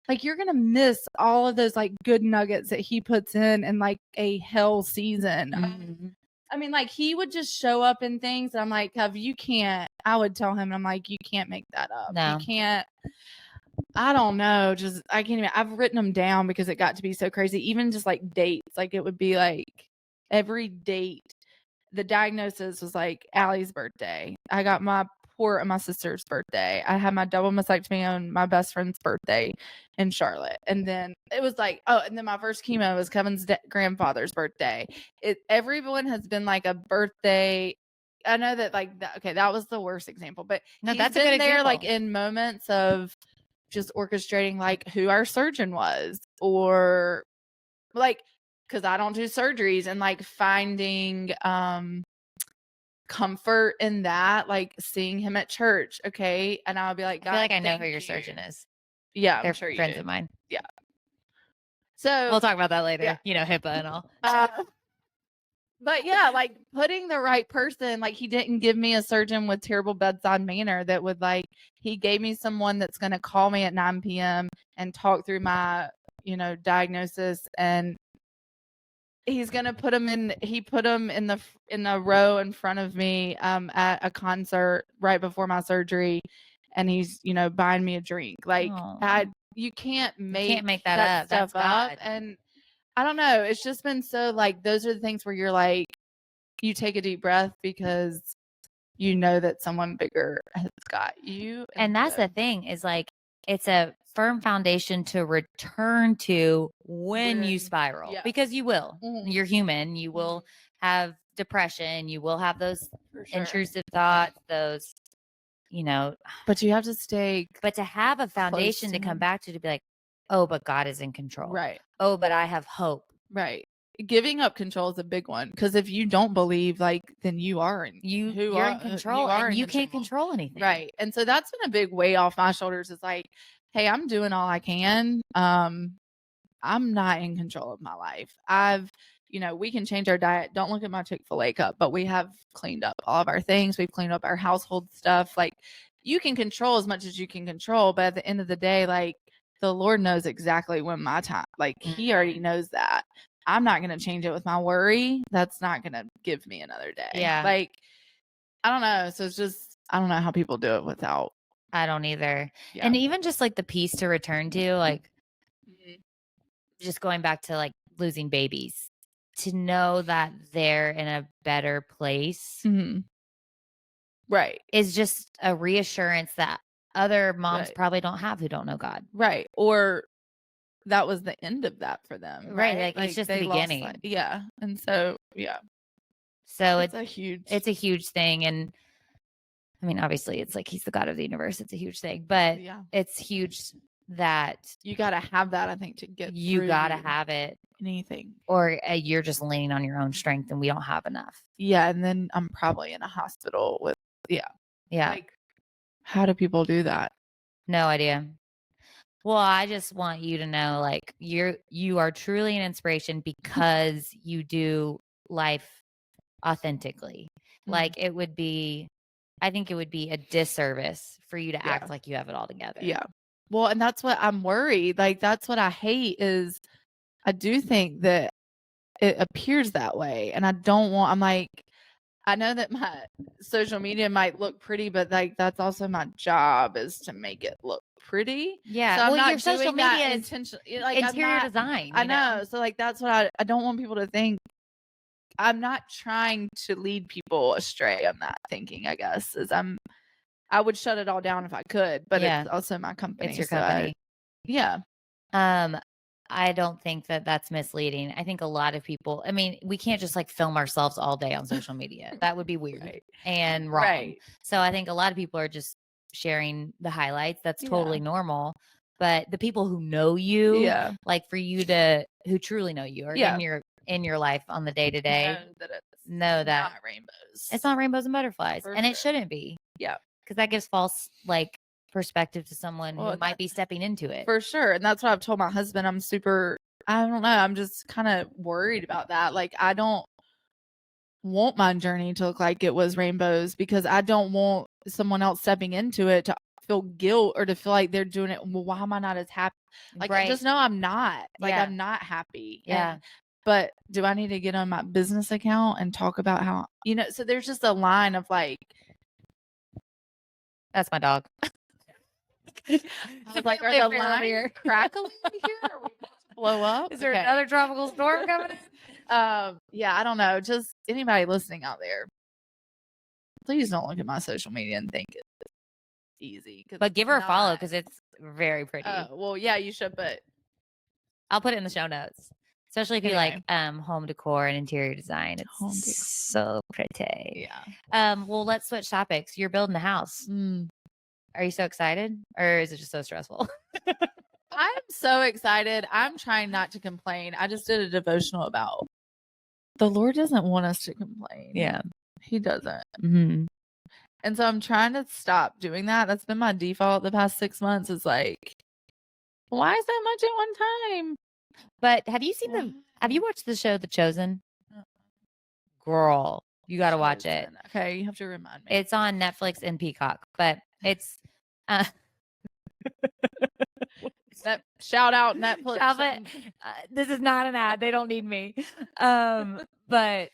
like you're gonna miss all of those like good nuggets that he puts in like a hell season. I mean, like he would just show up in things and I'm like, Kev, you can't. I would tell him, I'm like, you can't make that up. No. You can't. I don't know. Just I can't even. I've written them down because it got to be so crazy. Even just like dates, like it would be like every date. The diagnosis was like Allie's birthday. I got my port on my sister's birthday. I had my double mastectomy on my best friend's birthday in Charlotte. And then it was like, and then my first chemo was Kevin's grandfather's birthday. Everyone has been like a birthday. I know that like, that was the worst example, but no, he's that's been a good there example. like in moments of just orchestrating like who our surgeon was or like, because I don't do surgeries and like finding comfort in that, like seeing him at church. Okay. And I'll be like, I feel like I know who your surgeon is. Yeah. They're I'm sure friends of mine. Yeah. So we'll talk about that later. yeah. You know, HIPAA and all. But yeah, like putting the right person, like he didn't give me a surgeon with terrible bedside manner that would like, he gave me someone that's going to call me at 9 p.m. and talk through my, diagnosis. And he's going to put him in, he put him in the row in front of me at a concert right before my surgery. And he's, buying me a drink. Like you can't make that stuff up. And I don't know. It's just been so like, those are the things where you're like, you take a deep breath because you know that someone bigger has got you. And that's the thing is like, it's a firm foundation to return to when you spiral, because you will. Mm-hmm. You're human. You will have depression. You will have those intrusive thoughts, those, But you have to stay. But to have a foundation to come back to be like, oh, but God is in control. Right. Oh, but I have hope. Right. Giving up control is a big one, because if you don't believe, like, then you're in control, and you can't control anything. Right. And so that's been a big weight off my shoulders. It's like, hey, I'm doing all I can. I'm not in control of my life. We can change our diet. Don't look at my Chick-fil-A cup, but we have cleaned up all of our things. We've cleaned up our household stuff. Like, you can control as much as you can control, but at the end of the day, like, the Lord knows exactly when my time, like he already knows that. I'm not going to change it with my worry. That's not going to give me another day. Yeah. Like, I don't know. So it's just, I don't know how people do it without. I don't either. Yeah. And even just like the peace to return to, like, just going back to like losing babies, to know that they're in a better place. Right. Is just a reassurance that other moms probably don't have who don't know God. Right. Or that was the end of that for them. Right. Like it's just the beginning. Yeah. And so, yeah. So it's a huge thing. And I mean, obviously it's like, he's the God of the universe. It's a huge thing, but it's huge that you got to have that, I think, to get you got to have it. Anything. Or you're just leaning on your own strength and we don't have enough. Yeah. And then I'm probably in a hospital with, Yeah. Like, how do people do that? No idea. Well, I just want you to know, like, you are truly an inspiration because you do life authentically. Like, I think it would be a disservice for you to act like you have it all together. Yeah. Well, and that's what I'm worried. Like, that's what I hate is I do think that it appears that way. And I'm like, I know that my social media might look pretty, but like that's also my job is to make it look pretty. Yeah. So well, your social media is intentionally like interior design. I know. So like that's what I don't want people to think. I'm not trying to lead people astray. I'm not thinking, I guess, I would shut it all down if I could, but it's also my company. It's your company. Yeah. I don't think that that's misleading. I think a lot of people, I mean, we can't just like film ourselves all day on social media. That would be weird and wrong. Right. So I think a lot of people are just sharing the highlights. That's totally normal. But the people who know you, like for you who truly know you or in your life on the day to day, know that not rainbows. It's not rainbows and butterflies. For and it shouldn't be. Yeah. Because that gives false like perspective to someone who might be stepping into it. For sure. And that's what I've told my husband. I don't know. I'm just kind of worried about that. Like, I don't want my journey to look like it was rainbows because I don't want someone else stepping into it to feel guilt or to feel like they're doing it. Well, why am I not as happy? Like, I just know I'm not. Like, I'm not happy. Yeah. But do I need to get on my business account and talk about how, so there's just a line of like. That's my dog. I was like, are the lines crackling here? Are we about to blow up? Is there another tropical storm coming in? Yeah, I don't know. Just anybody listening out there, please don't look at my social media and think it's easy. But give her a follow because it's very pretty. Well, yeah, you should. But I'll put it in the show notes, especially if you like home decor and interior design. It's so pretty. Yeah. Well, let's switch topics. You're building a house. Are you so excited or is it just so stressful? I'm so excited. I'm trying not to complain. I just did a devotional about the Lord doesn't want us to complain. Yeah. He doesn't. Mm-hmm. And so I'm trying to stop doing that. That's been my default the past 6 months is like, why so much at one time? But have you seen have you watched the show The Chosen? Girl, you got to watch it. Okay, you have to remind me. It's on Netflix and Peacock, but it's shout out Netflix. This is not an ad. They don't need me. But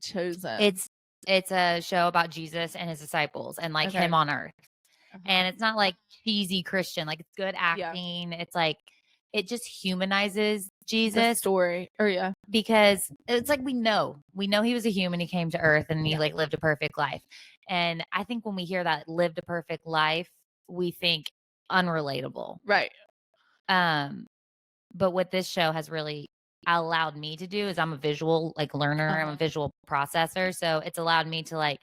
Chosen. It's a show about Jesus and his disciples and like him on earth. And it's not like cheesy Christian, like it's good acting. Yeah. It's like it just humanizes Jesus. The story. Because it's like we know he was a human, he came to earth and he like lived a perfect life. And I think when we hear that lived a perfect life, we think unrelatable. Right. But what this show has really allowed me to do is I'm a visual like learner, I'm a visual processor. So it's allowed me to like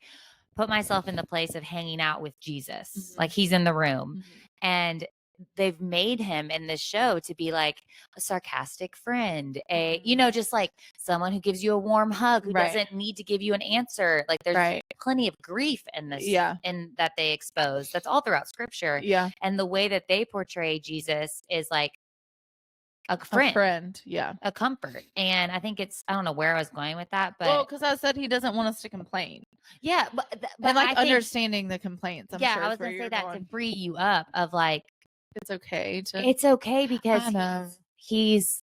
put myself in the place of hanging out with Jesus. Like he's in the room. And they've made him in this show to be like a sarcastic friend, just like someone who gives you a warm hug, who doesn't need to give you an answer. Like there's plenty of grief in this, and that they expose. That's all throughout scripture. Yeah. And the way that they portray Jesus is like a friend, a comfort. And I think I don't know where I was going with that, but because I said he doesn't want us to complain. Yeah, but like understanding the complaints. I was gonna say that to free you up of like it's okay because he's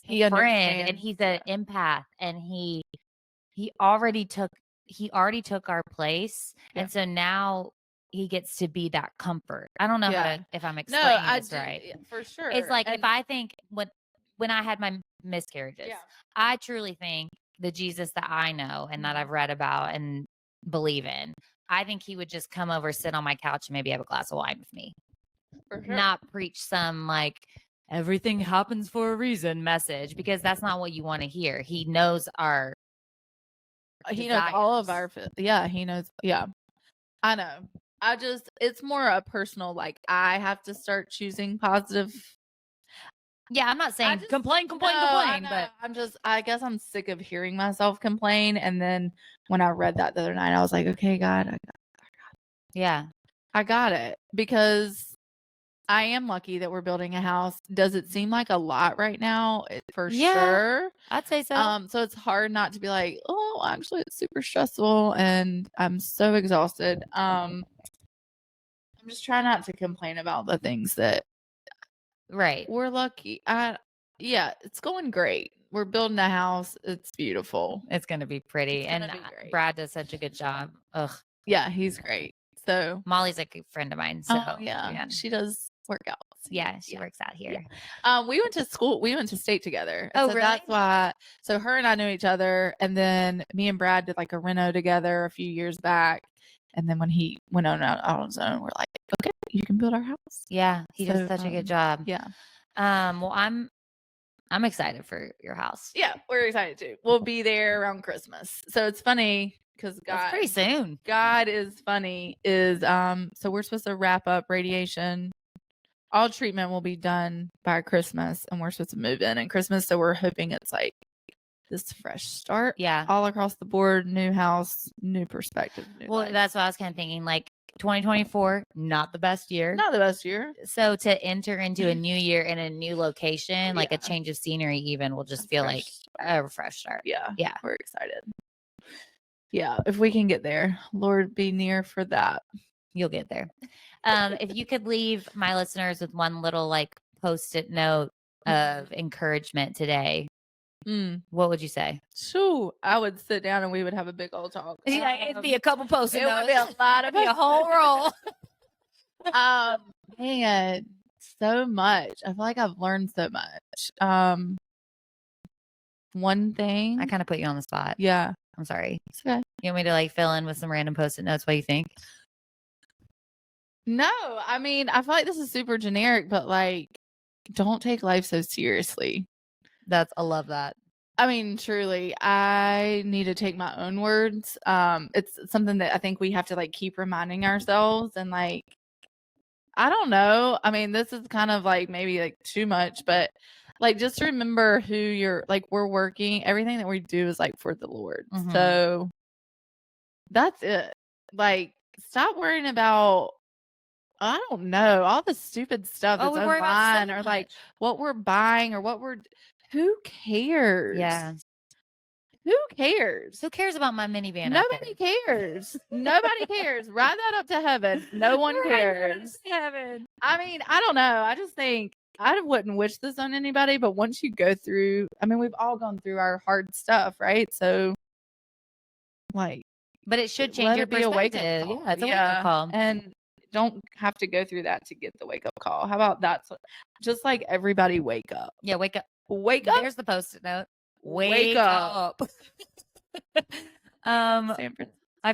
a friend and he's an empath and he already took our place, and so now he gets to be that comfort. I don't know if I'm explaining this right. For sure. It's like if I think when I had my miscarriages, I truly think the Jesus that I know and that I've read about and believe in, I think he would just come over, sit on my couch, and maybe have a glass of wine with me. For sure. Not preach some like everything happens for a reason message, because that's not what you want to hear. He knows he knows all of our he knows. I know. It's more a personal, like I have to start choosing positive. Yeah, I'm not saying complain, but I guess I'm sick of hearing myself complain. And then when I read that the other night, I was like, okay, God, I got it, because I am lucky that we're building a house. Does it seem like a lot right now? For sure. I'd say so. So it's hard not to be like, oh, actually it's super stressful and I'm so exhausted. I'm just trying not to complain about the things that we're lucky. It's going great. We're building a house. It's beautiful. It's going to be pretty. And Brad does such a good job. Ugh. Yeah, he's great. So Molly's like a friend of mine. So she does workouts. Yeah, she works out here. We went to school. We went to state together. Oh, so really? That's why. So her and I knew each other, and then me and Brad did like a reno together a few years back. And then when he went on his own, we're like, okay, you can build our house. Yeah, he does such a good job. Yeah. Well, I'm excited for your house. Yeah, we're excited too. We'll be there around Christmas. So it's funny because That's pretty soon. God is funny. So we're supposed to wrap up radiation. All treatment will be done by Christmas, and we're supposed to move in Christmas. So we're hoping it's like this fresh start. Yeah. All across the board, new house, new perspective. Well, that's what I was kind of thinking. Like 2024, not the best year. Not the best year. So to enter into a new year in a new location, like a change of scenery even, will just feel like a fresh start. Yeah. Yeah. We're excited. Yeah. If we can get there, Lord be near for that. You'll get there. If you could leave my listeners with one little like post-it note of encouragement today, what would you say? Sure, I would sit down and we would have a big old talk. Yeah, it'd be a couple post-it notes. It would be a lot. It'd be a whole roll. Man, so much. I feel like I've learned so much. One thing. I kind of put you on the spot. Yeah, I'm sorry. It's okay. You want me to like fill in with some random post-it notes? What do you think? No, I mean, I feel like this is super generic, but like, don't take life so seriously. I love that. I mean, truly, I need to take my own words. It's something that I think we have to like keep reminding ourselves, and like, I don't know. I mean, this is kind of like maybe like too much, but like, just remember who you're like, we're working, everything that we do is like for the Lord. Mhm. So that's it. Like, stop worrying about I don't know. All the stupid stuff Oh, that's we worry about so online or like much. what we're buying or who cares? Yeah. Who cares? Who cares about my minivan? Nobody cares. Nobody cares. Ride that up to heaven. No one cares. Heaven. I mean, I don't know. I just think I wouldn't wish this on anybody, but once you go through, I mean, we've all gone through our hard stuff, right? So, like, but it should let change your it be a wake-up perspective. call. Yeah, it's a wake-up call. And don't have to go through that to get the wake-up call. How about that? Just like everybody wake up. Yeah, wake up. Wake up. There's the post-it note. Wake up. I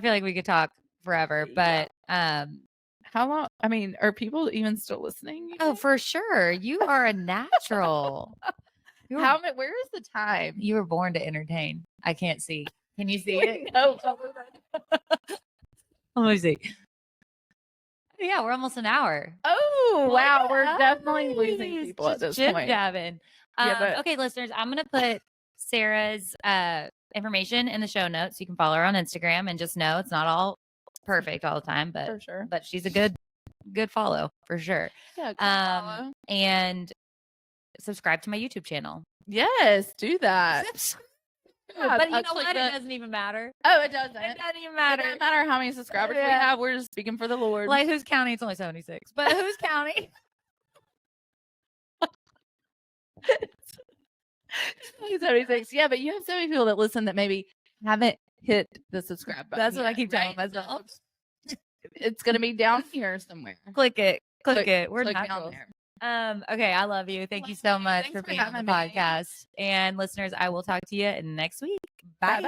feel like we could talk forever, but how long? I mean, are people even still listening? Oh, for sure. You are a natural. Where is the time? You were born to entertain. I can't see. Can you see it? No. Let me see. Yeah, we're almost an hour. Oh, wow. We're definitely losing people at this point. Jabbing. Okay, listeners, I'm going to put Sarah's information in the show notes. You can follow her on Instagram and just know it's not all perfect all the time, but for sure. But she's a good follow for sure. Yeah, follow. And subscribe to my YouTube channel. Yes, do that. Yeah, but you know what? It doesn't even matter. Oh, it doesn't. It doesn't even matter. It doesn't matter how many subscribers we have. We're just speaking for the Lord. Like, who's counting? It's only 76. But who's counting? 76. Yeah, but you have so many people that listen that maybe haven't hit the subscribe button. That's what I keep telling myself. It's going to be down here somewhere. Click it. We're down naturals. there. Okay, I love you. Thank you so much for being on the podcast. And listeners, I will talk to you next week. Bye.